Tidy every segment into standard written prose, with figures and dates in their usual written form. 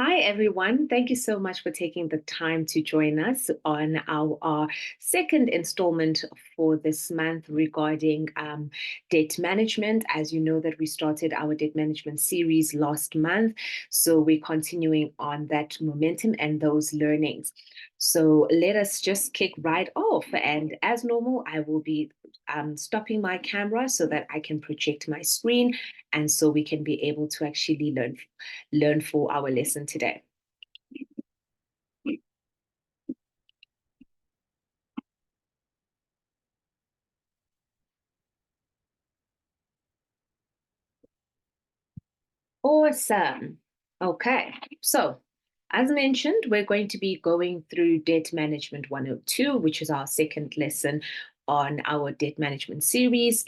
Hi, everyone. Thank you so much for taking the time to join us on our second installment for this month regarding debt management. As you know, that we started our debt management series last month. So we're continuing on that momentum and those learnings. So let us just kick right off. And as normal, I will be stopping my camera so that I can project my screen and so we can be able to actually learn for our lesson today. Awesome. Okay. So, as mentioned, we're going to be going through Debt Management 102, which is our second lesson on our debt management series.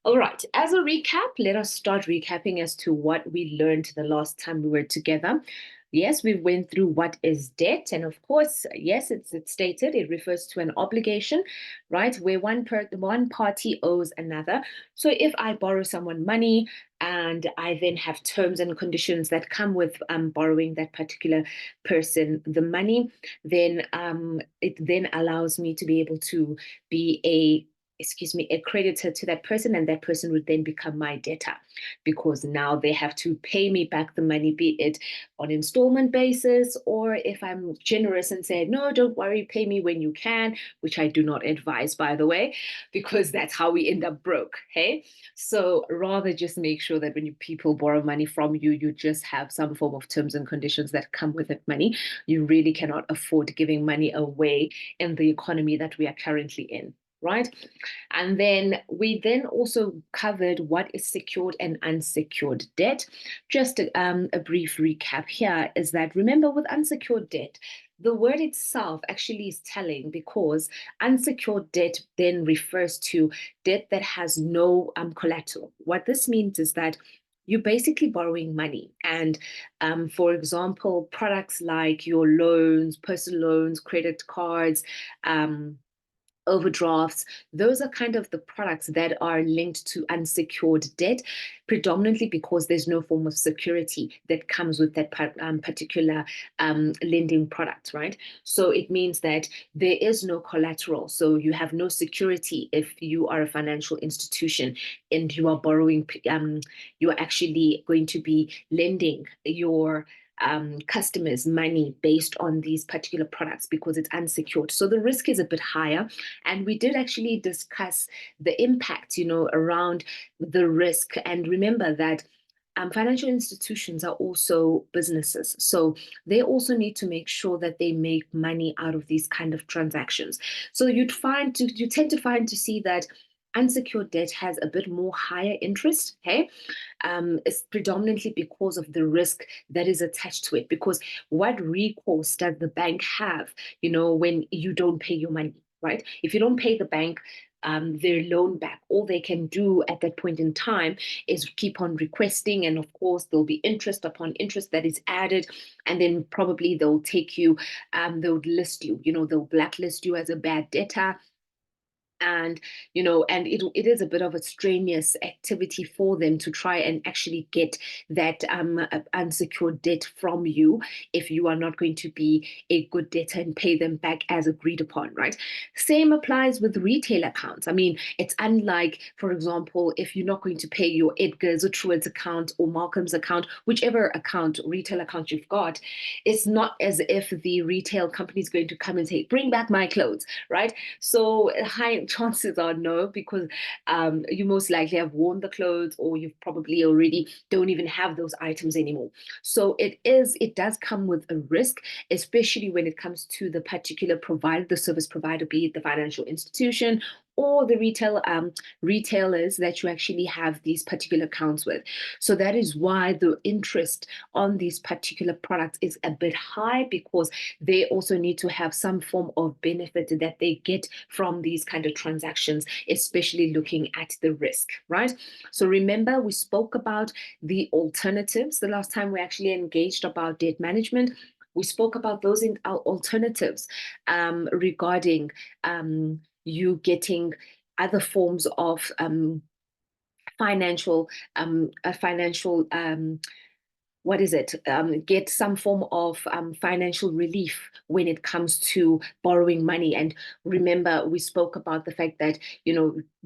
All right. As a recap, let us start recapping as to what we learned the last time we were together. Yes, we went through what is debt, and of course, yes, it's stated it refers to an obligation, right, where one party owes another. So if I borrow someone money and I then have terms and conditions that come with borrowing that particular person the money, then it then allows me to be able to be a creditor to that person, and that person would then become my debtor because now they have to pay me back the money, be it on installment basis, or if I'm generous and say, no, don't worry, pay me when you can, which I do not advise, by the way, because that's how we end up broke. Hey, so rather just make sure that when people borrow money from you, you just have some form of terms and conditions that come with that money. You really cannot afford giving money away in the economy that we are currently in, right? And then we then also covered what is secured and unsecured debt. Just a brief recap here is that, remember, with unsecured debt, the word itself actually is telling, because unsecured debt then refers to debt that has no collateral. What this means is that you're basically borrowing money. And for example, products like your loans, personal loans, credit cards, overdrafts, those are kind of the products that are linked to unsecured debt, predominantly because there's no form of security that comes with that particular lending product, right? So it means that there is no collateral. So you have no security if you are a financial institution and you are borrowing, you are actually going to be lending your customers money based on these particular products because it's unsecured. So the risk is a bit higher. And we did actually discuss the impact, around the risk. And remember that financial institutions are also businesses. So they also need to make sure that they make money out of these kind of transactions. So you tend to find to see that unsecured debt has a bit more higher interest. Okay, it's predominantly because of the risk that is attached to it. Because what recourse does the bank have, when you don't pay your money, right? If you don't pay the bank their loan back, all they can do at that point in time is keep on requesting. And of course, there'll be interest upon interest that is added. And then probably they'll take you, they'll list you, they'll blacklist you as a bad debtor. And and it is a bit of a strenuous activity for them to try and actually get that unsecured debt from you if you are not going to be a good debtor and pay them back as agreed upon, right? Same applies with retail accounts. I mean, it's unlike, for example, if you're not going to pay your Edgar's or Truett's account or Malcolm's account, whichever account, retail account you've got, it's not as if the retail company is going to come and say, bring back my clothes, right? So high chances are no, because you most likely have worn the clothes, or you've probably already don't even have those items anymore. So it does come with a risk, especially when it comes to the particular provider, the service provider, be it the financial institution or the retailers that you actually have these particular accounts with. So that is why the interest on these particular products is a bit high, because they also need to have some form of benefit that they get from these kind of transactions, especially looking at the risk, right? So remember, we spoke about the alternatives the last time we actually engaged about debt management. We spoke about those in our alternatives regarding you getting other forms of financial what is it, get some form of financial relief when it comes to borrowing money. And remember, we spoke about the fact that,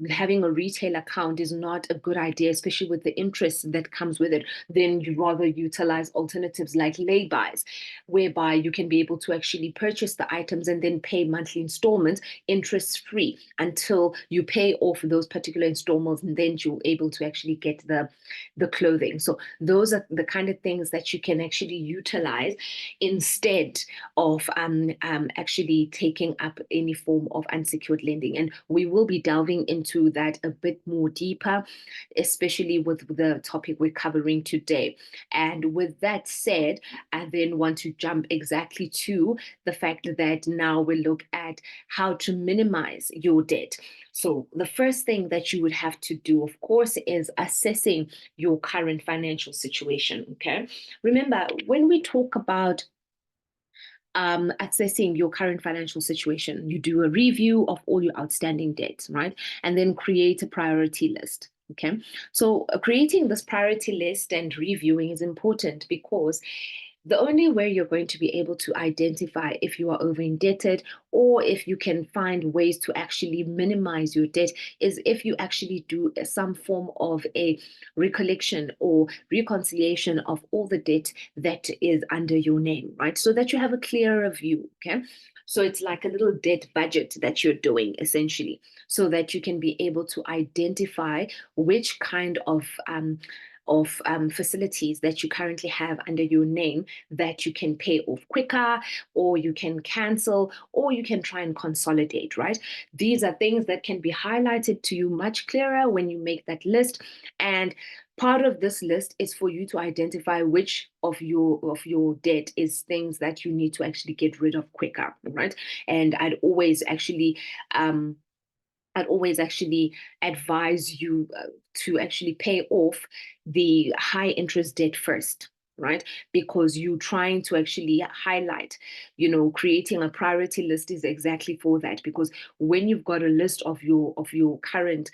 having a retail account is not a good idea, especially with the interest that comes with it. Then you rather utilize alternatives like lay-bys, whereby you can be able to actually purchase the items and then pay monthly installments interest free until you pay off those particular installments, and then you're able to actually get the clothing. So those are the kind of things that you can actually utilize instead of actually taking up any form of unsecured lending. And we will be delving into that a bit more deeper, especially with the topic we're covering today. And with that said, I then want to jump exactly to the fact that now we look at how to minimize your debt. So the first thing that you would have to do, of course, is assessing your current financial situation. Okay. Remember, when we talk about assessing your current financial situation, you do a review of all your outstanding debts, right? And then create a priority list. Okay. So creating this priority list and reviewing is important because the only way you're going to be able to identify if you are over indebted or if you can find ways to actually minimize your debt is if you actually do some form of a recollection or reconciliation of all the debt that is under your name, right? So that you have a clearer view, okay? So it's like a little debt budget that you're doing essentially, so that you can be able to identify which kind of facilities that you currently have under your name that you can pay off quicker, or you can cancel, or you can try and consolidate, right? These are things that can be highlighted to you much clearer when you make that list. And part of this list is for you to identify which of your debt is things that you need to actually get rid of quicker, right? And I'd always actually advise you to actually pay off the high interest debt first, right? Because you're trying to actually highlight, creating a priority list is exactly for that. Because when you've got a list of your current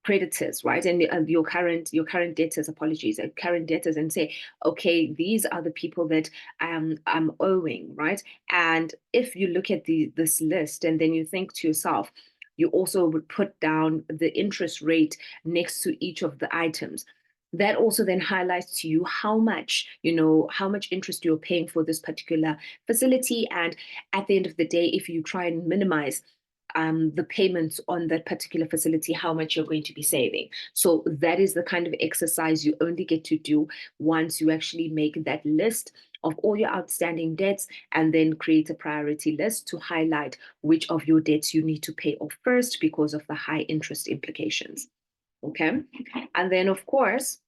creditors, right, and your current debtors, current debtors, and say, okay, these are the people that I'm owing, right? And if you look at this list and then you think to yourself, you also would put down the interest rate next to each of the items. That also then highlights to you how much interest you're paying for this particular facility. And at the end of the day, if you try and minimize the payments on that particular facility, how much you're going to be saving. So that is the kind of exercise you only get to do once you actually make that list of all your outstanding debts, and then create a priority list to highlight which of your debts you need to pay off first because of the high interest implications. Okay. And then, of course,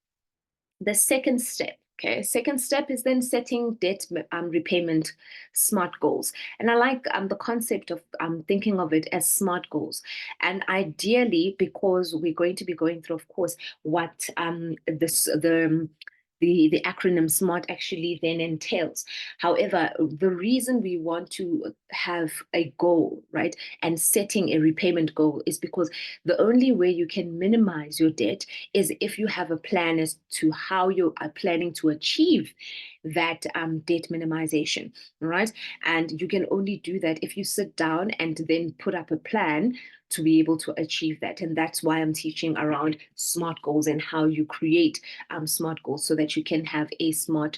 the second step. Okay, second step is then setting debt repayment SMART goals. And I like the concept of thinking of it as SMART goals. And ideally, because we're going to be going through, of course, what the acronym SMART actually then entails. However, the reason we want to have a goal, right, and setting a repayment goal is because the only way you can minimize your debt is if you have a plan as to how you are planning to achieve that debt minimization, right? And you can only do that if you sit down and then put up a plan to be able to achieve that. And that's why I'm teaching around SMART goals and how you create SMART goals so that you can have a SMART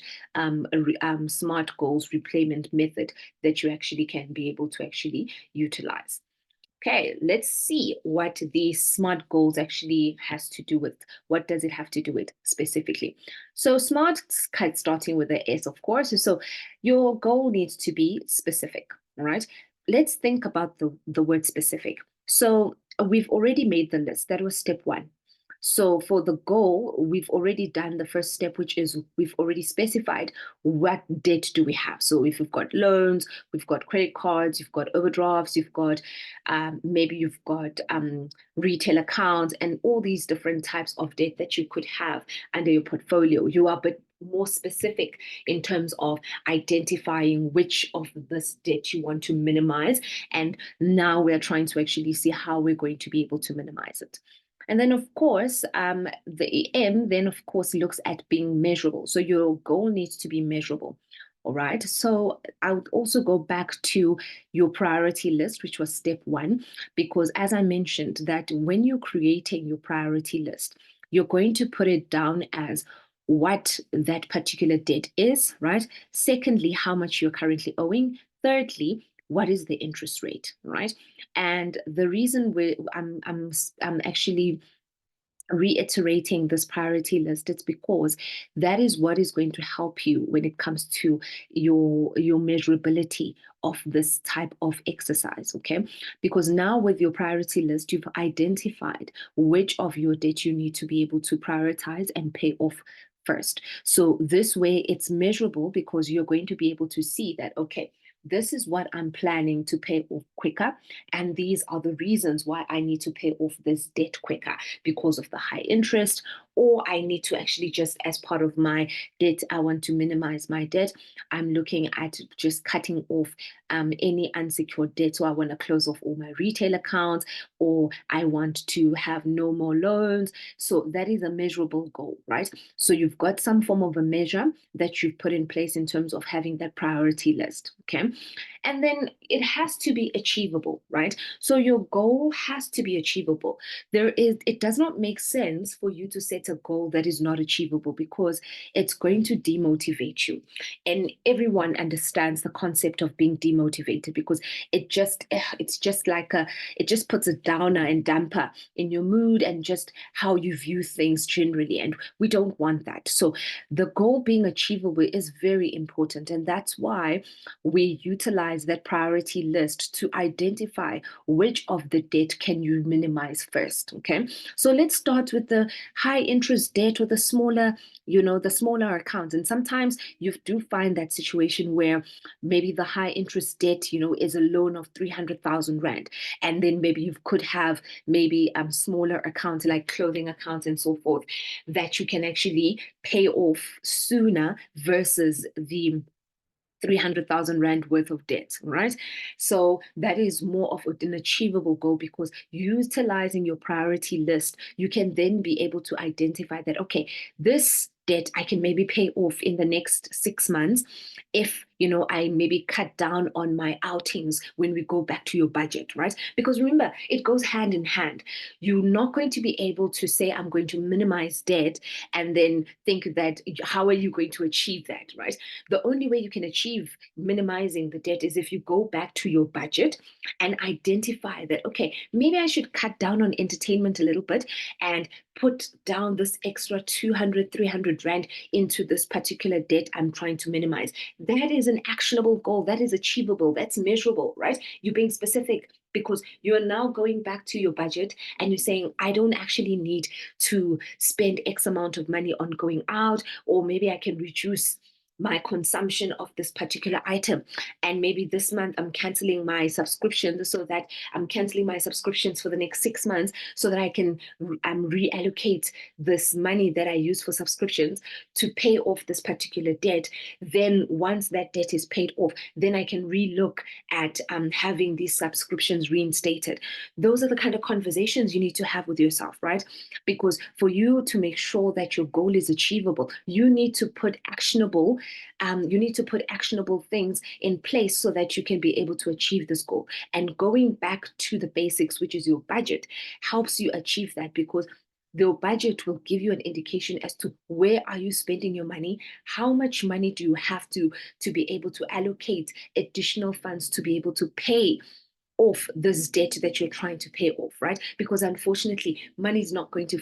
goals repayment method that you actually can be able to actually utilize. Okay, let's see what the SMART goals actually has to do with. What does it have to do with specifically? So SMART, starting with the S, of course. So your goal needs to be specific, all right? Let's think about the word specific. So we've already made the list. That was step one. So for the goal, we've already done the first step, which is we've already specified what debt do we have. So if you've got loans, we've got credit cards, you've got overdrafts, maybe you've got retail accounts, and all these different types of debt that you could have under your portfolio. You are but more specific in terms of identifying which of this debt you want to minimize. And now we're trying to actually see how we're going to be able to minimize it. And then, of course, the M then, of course, looks at being measurable. So your goal needs to be measurable. All right. So I would also go back to your priority list, which was step one, because as I mentioned, that when you're creating your priority list, you're going to put it down as what that particular debt is, right? Secondly, how much you're currently owing. Thirdly, what is the interest rate, right? And the reason I'm actually reiterating this priority list, it's because that is what is going to help you when it comes to your measurability of this type of exercise. Okay, because now with your priority list, you've identified which of your debt you need to be able to prioritize and pay off first. So this way it's measurable, because you're going to be able to see that, okay, this is what I'm planning to pay off quicker. And these are the reasons why I need to pay off this debt quicker, because of the high interest, or I need to actually just, as part of my debt, I want to minimize my debt. I'm looking at just cutting off any unsecured debt. So I want to close off all my retail accounts, or I want to have no more loans. So that is a measurable goal, right? So you've got some form of a measure that you've put in place in terms of having that priority list. Okay. And then it has to be achievable, right? So your goal has to be achievable. It does not make sense for you to set a goal that is not achievable, because it's going to demotivate you. And everyone understands the concept of being demotivated, because it's just like it just puts a downer and damper in your mood and just how you view things generally. And we don't want that. So the goal being achievable is very important. And that's why we utilize that priority list to identify which of the debt can you minimize first. Okay, so let's start with the high interest debt, or the smaller, the smaller accounts. And sometimes you do find that situation where maybe the high interest debt, is a loan of 300,000 rand, and then maybe you could have maybe smaller accounts like clothing accounts and so forth, that you can actually pay off sooner versus the 300,000 rand worth of debt, right? So that is more of an achievable goal, because utilizing your priority list, you can then be able to identify that, okay, this debt I can maybe pay off in the next 6 months if I maybe cut down on my outings when we go back to your budget, right? Because remember, it goes hand in hand. You're not going to be able to say, I'm going to minimize debt, and then think that, how are you going to achieve that, right? The only way you can achieve minimizing the debt is if you go back to your budget and identify that, okay, maybe I should cut down on entertainment a little bit and put down this extra 200, 300 rand into this particular debt I'm trying to minimize. That is an actionable goal. That is achievable. That's measurable, right? You're being specific, because you're now going back to your budget and you're saying, I don't actually need to spend X amount of money on going out, or maybe I can reduce my consumption of this particular item. And maybe this month I'm canceling my subscriptions, so that I'm canceling my subscriptions for the next 6 months, so that I can reallocate this money that I use for subscriptions to pay off this particular debt. Then once that debt is paid off, then I can relook at having these subscriptions reinstated. Those are the kind of conversations you need to have with yourself, right? Because for you to make sure that your goal is achievable, you need to put actionable things in place so that you can be able to achieve this goal. And going back to the basics, which is your budget, helps you achieve that, because the budget will give you an indication as to where are you spending your money, how much money do you have to be able to allocate additional funds to be able to pay off this debt that you're trying to pay off, right? Because unfortunately, money is not going to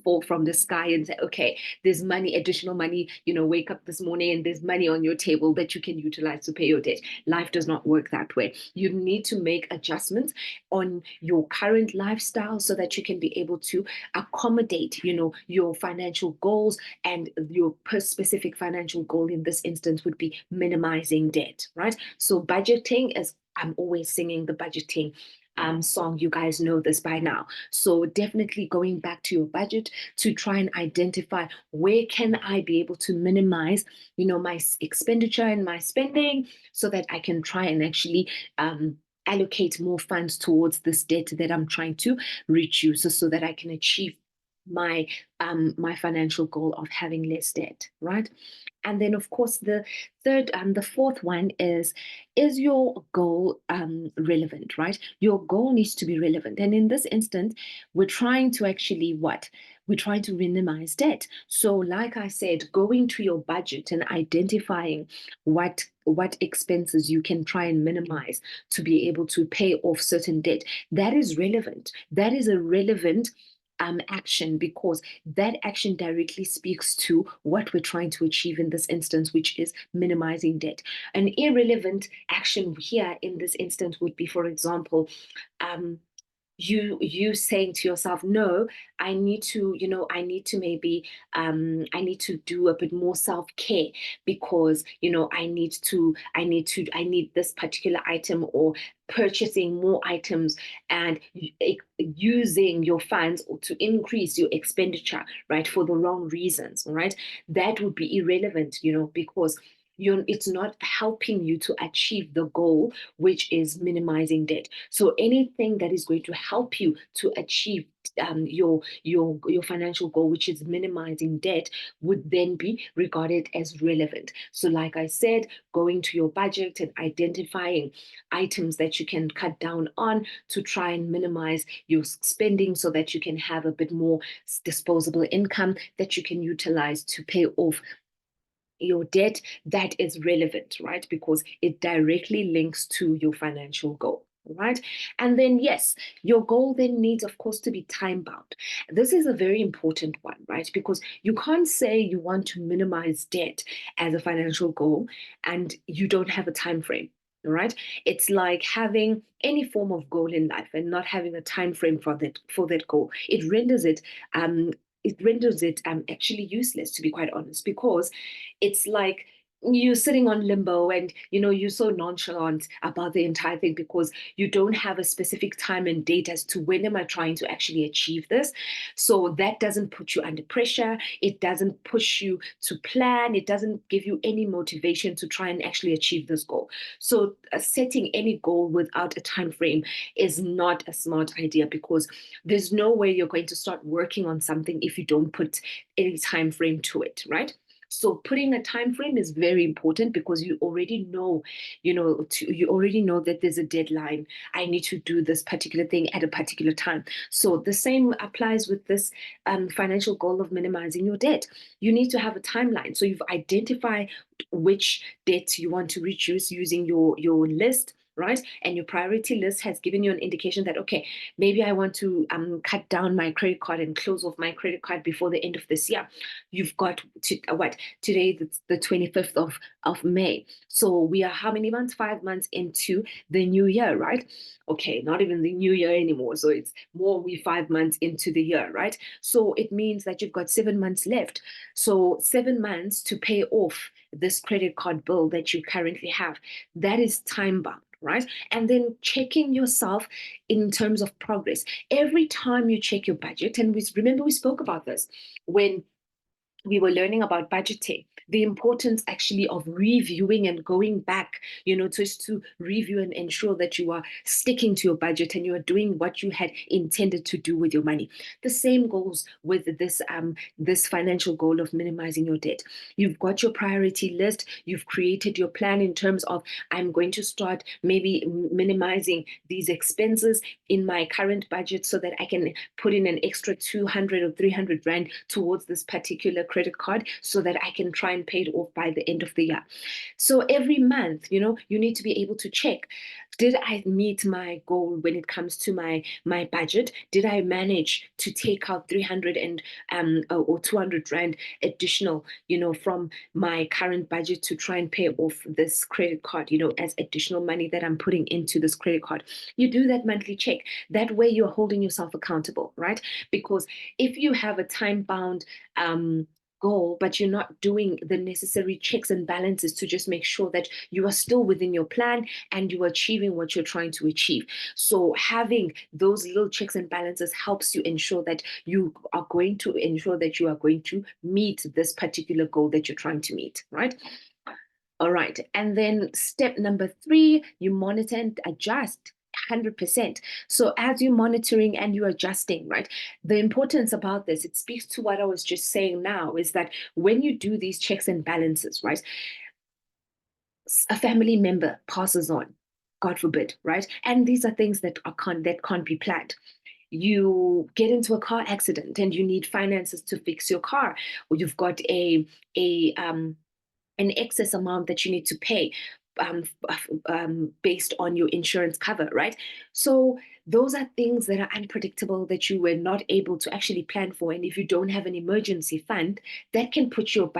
fall from the sky and say, okay, there's money, additional money, wake up this morning and there's money on your table that you can utilize to pay your debt. Life does not work that way. You need to make adjustments on your current lifestyle so that you can be able to accommodate, your financial goals. And your specific financial goal in this instance would be minimizing debt, right? So budgeting is, I'm always singing the budgeting song. You guys know this by now. So definitely going back to your budget to try and identify, where can I be able to minimize, my expenditure and my spending, so that I can try and actually allocate more funds towards this debt that I'm trying to reduce so that I can achieve my my financial goal of having less debt, right? And then of course the fourth one is your goal relevant, right? Your goal needs to be relevant. And in this instance, we're trying to actually what? We're trying to minimize debt. So like I said, going to your budget and identifying what expenses you can try and minimize to be able to pay off certain debt, that is relevant. That is a relevant action, because that action directly speaks to what we're trying to achieve in this instance, which is minimizing debt. An irrelevant action here in this instance would be, for example, you saying to yourself, no, I need to, I need to maybe I need to do a bit more self-care, because I need this particular item, or purchasing more items and using your funds to increase your expenditure, right, for the wrong reasons, right? That would be irrelevant, because it's not helping you to achieve the goal, which is minimizing debt. So anything that is going to help you to achieve your financial goal, which is minimizing debt, would then be regarded as relevant. So like I said, going to your budget and identifying items that you can cut down on to try and minimize your spending, so that you can have a bit more disposable income that you can utilize to pay off your debt, that is relevant, right? Because it directly links to your financial goal. Right. And then, yes, your goal then needs, of course, to be time bound. This is a very important one, right? Because you can't say you want to minimize debt as a financial goal and you don't have a time frame. Right. It's like having any form of goal in life and not having a time frame for that goal. It renders it actually useless, to be quite honest, because it's like you're sitting on limbo, and you're so nonchalant about the entire thing because you don't have a specific time and date as to when am I trying to actually achieve this. So that doesn't put you under pressure, it doesn't push you to plan, it doesn't give you any motivation to try and actually achieve this goal. So setting any goal without a time frame is not a smart idea, because there's no way you're going to start working on something if you don't put any time frame to it, right? So putting a time frame is very important, because you already know, you already know that there's a deadline. I need to do this particular thing at a particular time. So the same applies with this financial goal of minimizing your debt. You need to have a timeline. So you've identified which debts you want to reduce using your list, right? And your priority list has given you an indication that, okay, maybe I want to cut down my credit card and close off my credit card before the end of this year. You've got what, today, the 25th of May. So we are how many months? 5 months into the new year, right? Okay, not even the new year anymore. So it's more, we 5 months into the year, right? So it means that you've got 7 months left. So 7 months to pay off this credit card bill that you currently have. That is time bound, right? And then checking yourself in terms of progress. Every time you check your budget, and remember we spoke about this when we were learning about budgeting, the importance actually of reviewing and going back, just to review and ensure that you are sticking to your budget and you are doing what you had intended to do with your money. The same goes with this financial goal of minimizing your debt. You've got your priority list, you've created your plan in terms of, I'm going to start maybe minimizing these expenses in my current budget so that I can put in an extra 200 or 300 rand towards this particular credit card so that I can try and pay it off by the end of the year. So every month, you need to be able to check, did I meet my goal when it comes to my budget? Did I manage to take out 300 and or 200 rand additional, from my current budget to try and pay off this credit card, as additional money that I'm putting into this credit card? You do that monthly check. That way you're holding yourself accountable, right? Because if you have a time bound goal, but you're not doing the necessary checks and balances to just make sure that you are still within your plan and you are achieving what you're trying to achieve. So having those little checks and balances helps you ensure that you are going to meet this particular goal that you're trying to meet, right? All right. And then step number 3, you monitor and adjust 100%. So as you're monitoring and you're adjusting, right? The importance about this, it speaks to what I was just saying now, is that when you do these checks and balances, right? A family member passes on, God forbid, right? And these are things that can't be planned. You get into a car accident and you need finances to fix your car, or you've got a an excess amount that you need to pay based on your insurance cover, right? So those are things that are unpredictable that you were not able to actually plan for. And if you don't have an emergency fund, that can put your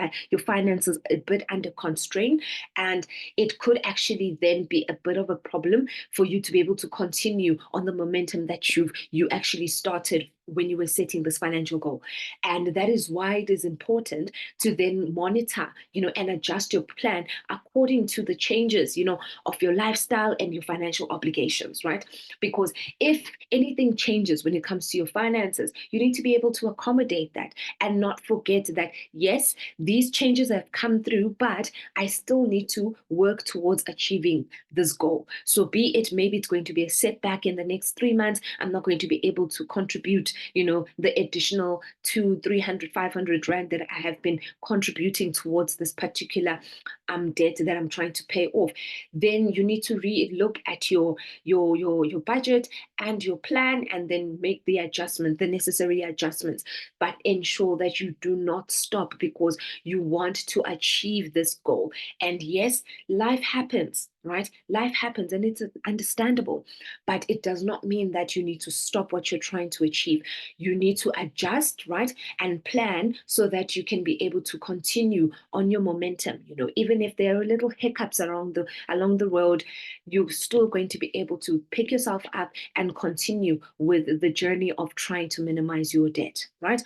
finances a bit under constraint. And it could actually then be a bit of a problem for you to be able to continue on the momentum that you actually started when you were setting this financial goal. And that is why it is important to then monitor, and adjust your plan according to the changes, of your lifestyle and your financial obligations, right? Because if anything changes when it comes to your finances, you need to be able to accommodate that and not forget that, yes, these changes have come through, but I still need to work towards achieving this goal. So be it, maybe it's going to be a setback in the next 3 months. I'm not going to be able to contribute, the additional 200, 300, 500 rand that I have been contributing towards this particular debt that I'm trying to pay off. Then you need to look at your budget and your plan, and then make the necessary adjustments. But ensure that you do not stop because you want to achieve this goal. And yes, life happens, right? Life happens and it's understandable, but it does not mean that you need to stop what you're trying to achieve. You need to adjust, right? And plan so that you can be able to continue on your momentum. Even if there are little hiccups along the road, you're still going to be able to pick yourself up and continue with the journey of trying to minimize your debt, right?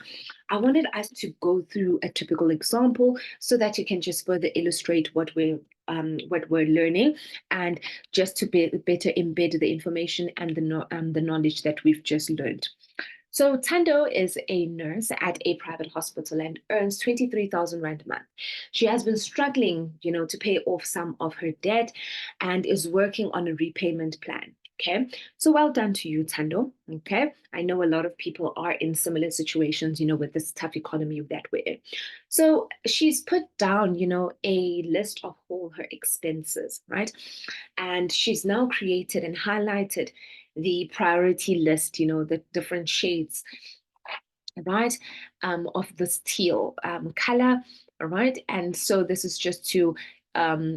I wanted us to go through a typical example so that you can just further illustrate what we're learning, and just to better embed the information and the knowledge that we've just learned. So Tando is a nurse at a private hospital and earns 23,000 Rand a month. She has been struggling, to pay off some of her debt and is working on a repayment plan. Okay, so well done to you, Tando. Okay, I know a lot of people are in similar situations, with this tough economy that we're in. So she's put down, a list of all her expenses, right? And she's now created and highlighted the priority list, the different shades, right, of this teal color, right? And so this is just to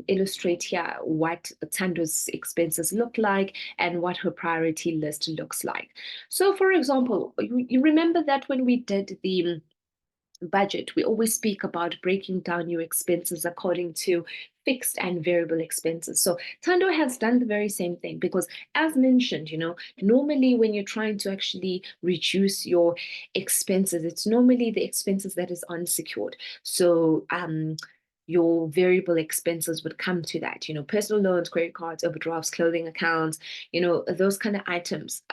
illustrate here what Tando's expenses look like and what her priority list looks like. So, for example, you remember that when we did the budget, we always speak about breaking down your expenses according to fixed and variable expenses. So Tando has done the very same thing because, as mentioned, normally when you're trying to actually reduce your expenses, it's normally the expenses that is unsecured. So your variable expenses would come to that, personal loans, credit cards, overdrafts, clothing accounts, those kind of items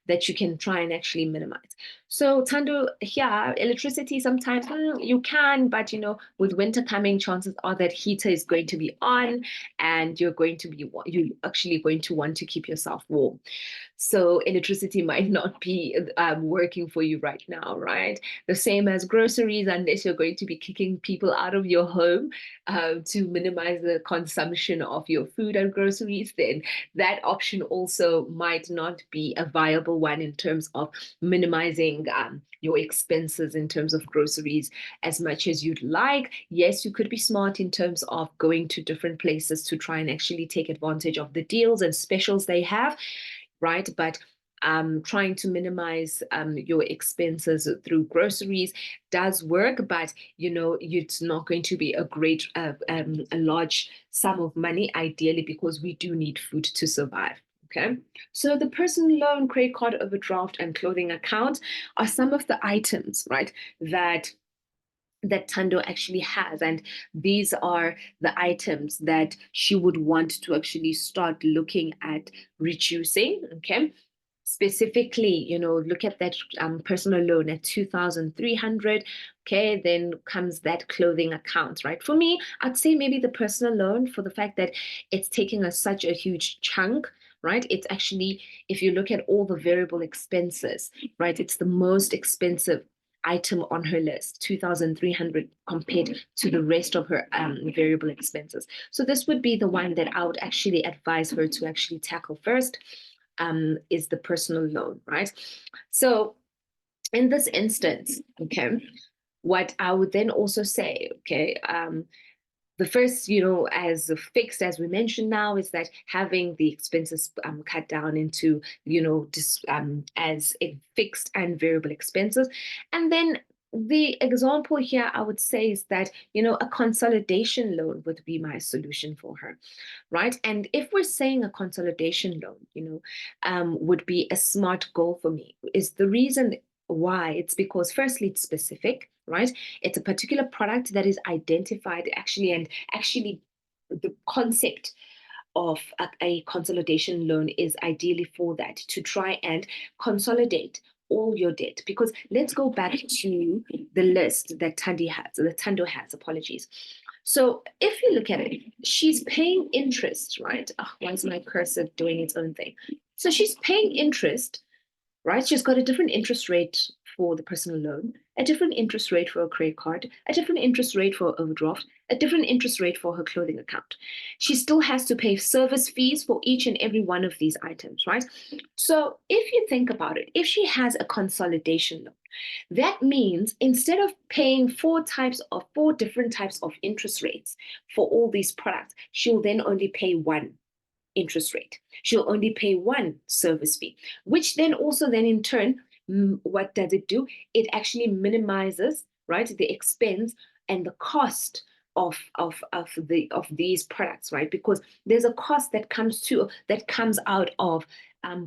that you can try and actually minimize. So Tando, here, electricity sometimes you can, but with winter coming, chances are that heater is going to be on, and you're actually going to want to keep yourself warm. So electricity might not be working for you right now, right? The same as groceries, unless you're going to be kicking people out of your home to minimize the consumption of your food and groceries, then that option also might not be a viable one in terms of minimizing your expenses in terms of groceries as much as you'd like. Yes, you could be smart in terms of going to different places to try and actually take advantage of the deals and specials they have, right? But trying to minimize your expenses through groceries does work, but it's not going to be a large sum of money, ideally, because we do need food to survive. Okay, so the personal loan, credit card, overdraft, and clothing account are some of the items, right, that Tando actually has. And these are the items that she would want to actually start looking at reducing. Okay. Specifically, look at that personal loan at 2,300. Okay, then comes that clothing account, right? For me, I'd say maybe the personal loan, for the fact that it's taking such a huge chunk, right? It's actually, if you look at all the variable expenses, right, it's the most expensive item on her list, 2,300 compared to the rest of her variable expenses. So this would be the one that I would actually advise her to actually tackle first, is the personal loan, right? So in this instance, okay, what I would then also say, okay, the first, as fixed, as we mentioned now, is that having the expenses cut down into, as a fixed and variable expenses. And then the example here, I would say, is that, a consolidation loan would be my solution for her, right? And if we're saying a consolidation loan, would be a smart goal for me, is the reason why. It's because firstly, it's specific, right? It's a particular product that is identified actually, and actually the concept of a consolidation loan is ideally for that, to try and consolidate all your debt. Because let's go back to the list that Tando has, apologies. So if you look at it, she's paying interest, right? Oh, why is my cursor doing its own thing? So she's paying interest, right? She's got a different interest rate for the personal loan, a different interest rate for a credit card, a different interest rate for overdraft, a different interest rate for her clothing account. She still has to pay service fees for each and every one of these items, right? So if you think about it, if she has a consolidation loan, that means instead of paying four different types of interest rates for all these products, she'll then only pay one interest rate. She'll only pay one service fee, which then also then in turn, what does it do? It actually minimizes, right, the expense and the cost of these products, right? Because there's a cost that comes out of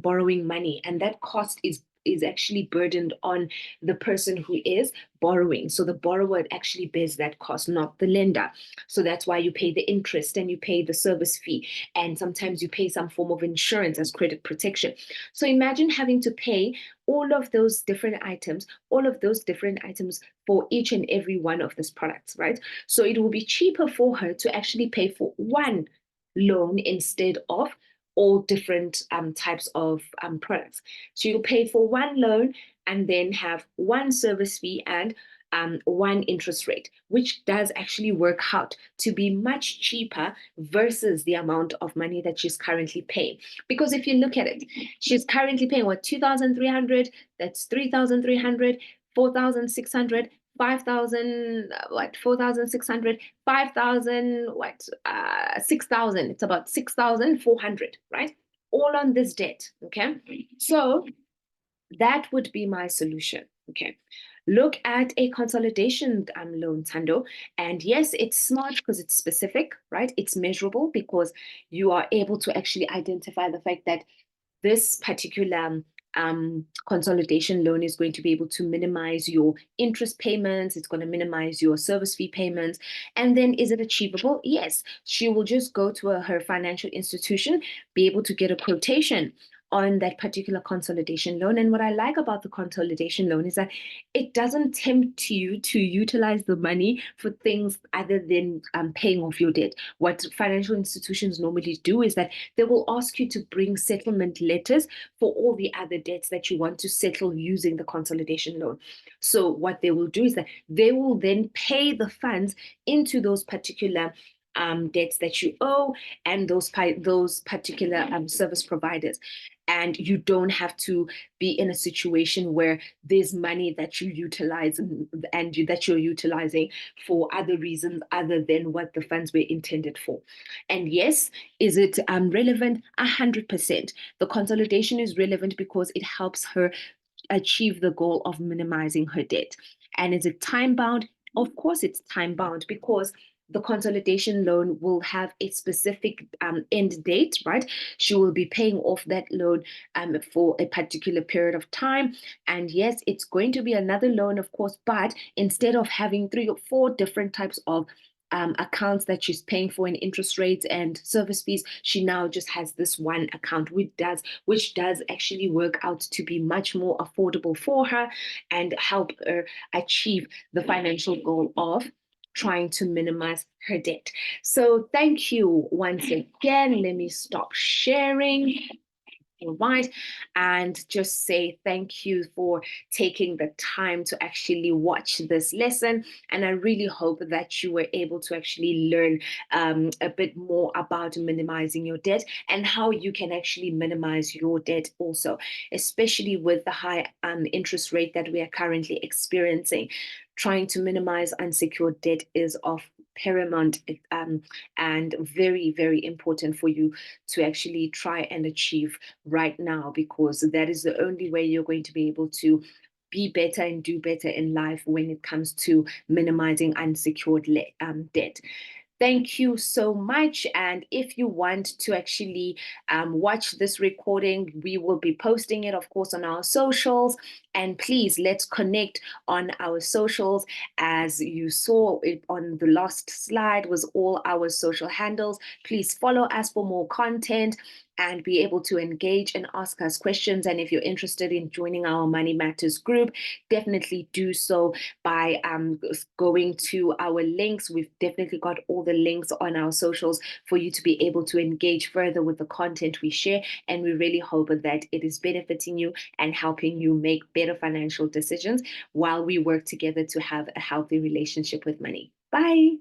borrowing money, and that cost is actually burdened on the person who is borrowing. So the borrower actually bears that cost, not the lender. So that's why you pay the interest and you pay the service fee. And sometimes you pay some form of insurance as credit protection. So imagine having to pay all of those different items for each and every one of these products, right? So it will be cheaper for her to actually pay for one loan instead of all different types of products. So you'll pay for one loan and then have one service fee and one interest rate, which does actually work out to be much cheaper versus the amount of money that she's currently paying. Because if you look at it, she's currently paying what, 2,300, that's 3,300, 4,600, 5,000, 4,600, 5,000, 6,000. It's about 6,400, right? All on this debt, okay? So that would be my solution, okay? Look at a consolidation loan, Tando. And yes, it's smart because it's specific, right? It's measurable because you are able to actually identify the fact that this particular consolidation loan is going to be able to minimize your interest payments. It's going to minimize your service fee payments. And then is it achievable? Yes. She will just go to her financial institution, be able to get a quotation on that particular consolidation loan. And what I like about the consolidation loan is that it doesn't tempt you to utilize the money for things other than paying off your debt. What financial institutions normally do is that they will ask you to bring settlement letters for all the other debts that you want to settle using the consolidation loan. So what they will do is that they will then pay the funds into those particular debts that you owe and those particular service providers. And you don't have to be in a situation where there's money that you utilize that you're utilizing for other reasons other than what the funds were intended for. And yes, is it relevant? 100%. The consolidation is relevant because it helps her achieve the goal of minimizing her debt. And is it time bound? Of course, it's time bound because the consolidation loan will have a specific end date, right? She will be paying off that loan for a particular period of time. And yes, it's going to be another loan, of course, but instead of having 3 or 4 different types of accounts that she's paying for in interest rates and service fees, she now just has this one account, which does actually work out to be much more affordable for her and help her achieve the financial goal of trying to minimize her debt. So thank you once again. Let me stop sharing. All right. And just say thank you for taking the time to actually watch this lesson. And I really hope that you were able to actually learn a bit more about minimizing your debt and how you can actually minimize your debt also, especially with the high interest rate that we are currently experiencing. Trying to minimize unsecured debt is of paramount and very, very important for you to actually try and achieve right now, because that is the only way you're going to be able to be better and do better in life when it comes to minimizing unsecured debt. Thank you so much. And if you want to actually watch this recording, we will be posting it, of course, on our socials. And please, let's connect on our socials. As you saw it on the last slide, was all our social handles. Please follow us for more content and be able to engage and ask us questions. And if you're interested in joining our Money Matters group, definitely do so by going to our links. We've definitely got all the links on our socials for you to be able to engage further with the content we share. And we really hope that it is benefiting you and helping you make better financial decisions while we work together to have a healthy relationship with money. Bye.